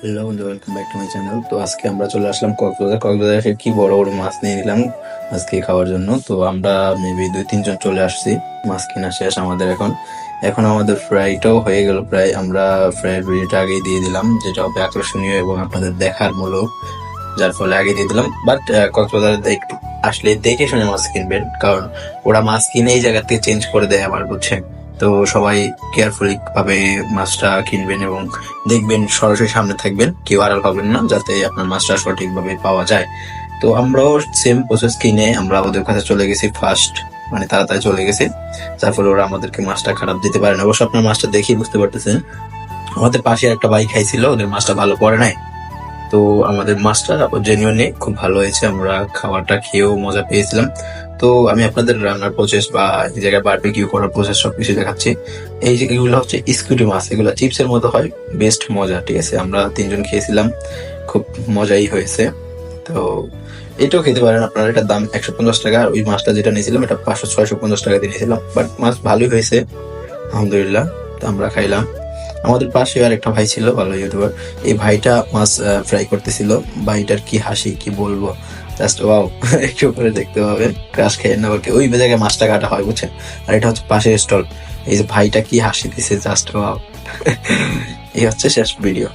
Hello বন্ধু, welcome back to my channel. তো আজকে আমরা চলে আসলাম কক্সবাজার এসে কি বড় বড় মাছ নিয়ে নিলাম আজকে খাওয়ার জন্য। তো আমরা মেবি 2-3 জন চলে আসছি। মাছ কিনা শেষ আমাদের। এখন আমাদের ফ্রাইটাও হয়ে গেল প্রায়। আমরা ফ্রাইয়ের ভিডিওটা আগেই দিয়ে দিলাম, যেটা হবে আকর্ষণীয় এবং আপনাদের দেখার মূলক, যার ফলে আগে দিয়ে দিলাম। বাট কক্সবাজারে একটু আসলে দেখে শুনে মাছ কিনবেন, কারণ ওরা মাছ কিনে এই জায়গা থেকে চেঞ্জ করে দেয় আবার, বুঝছেন। তো সবাই কেয়ারফুলি ভাবে মাছটা কিনবেন এবং দেখবেন, সরাসরি সামনে থাকবেন, কেউ আড়াল পাবেন না, যাতে আপনার মাছটা সঠিকভাবে পাওয়া যায়। তো আমরাও সেম প্রসেস কিনে আমরা ওদের কাছে চলে গেছি ফার্স্ট, মানে তাড়াতাড়ি চলে গেছি, যার ফলে ওরা আমাদেরকে মাছটা খারাপ দিতে পারে না। অবশ্য আপনার মাছটা দেখেই বুঝতে পারতেছেন, আমাদের পাশে একটা ভাই খাইছিল, ওদের মাছটা ভালো পড়ে নাই। তো আমাদের মাছটা জেনুইনলি খুব ভালো হয়েছে, আমরা খাবারটা খেয়েও মজা পেয়েছিলাম। তো আমি আপনাদের রান্নার প্রসেস বা এই জায়গায় বারবিকিউ করার প্রসেস সবকিছু দেখাচ্ছি। এই যে এগুলো হচ্ছে স্কুইড মাছ, এগুলো চিপসের মতো হয়, বেস্ট মজা। ঠিক আছে, আমরা 3 জন খেয়েছিলাম, খুব মজাই হয়েছে। তো এটাও খেতে পারেন আপনারা, এটার দাম 150 টাকা। আর ওই মাছটা যেটা নিয়েছিলাম এটা 500-650 টাকা দিয়ে নিয়েছিলাম, বাট মাছ ভালোই হয়েছে আলহামদুলিল্লাহ। তো আমরা খাইলাম। আমাদের পাশে আর একটা ভাই ছিল, ভালো ইউটিউবার। এই ভাইটা মাছ ফ্রাই করতেছিল। ভাইটার কি হাসি, কি বলবো, জাস্ট ওয়াও। একটু করে দেখতে হবে, ক্রাশ খেয়ে না ওকে, ওই জায়গায় মাছটা কাটা হয়, বুঝছেন। আর এটা হচ্ছে পাশের স্টল। এই যে ভাইটা কি হাসি দিছে, জাস্ট ওয়াও। এই হচ্ছে শেষ ভিডিও।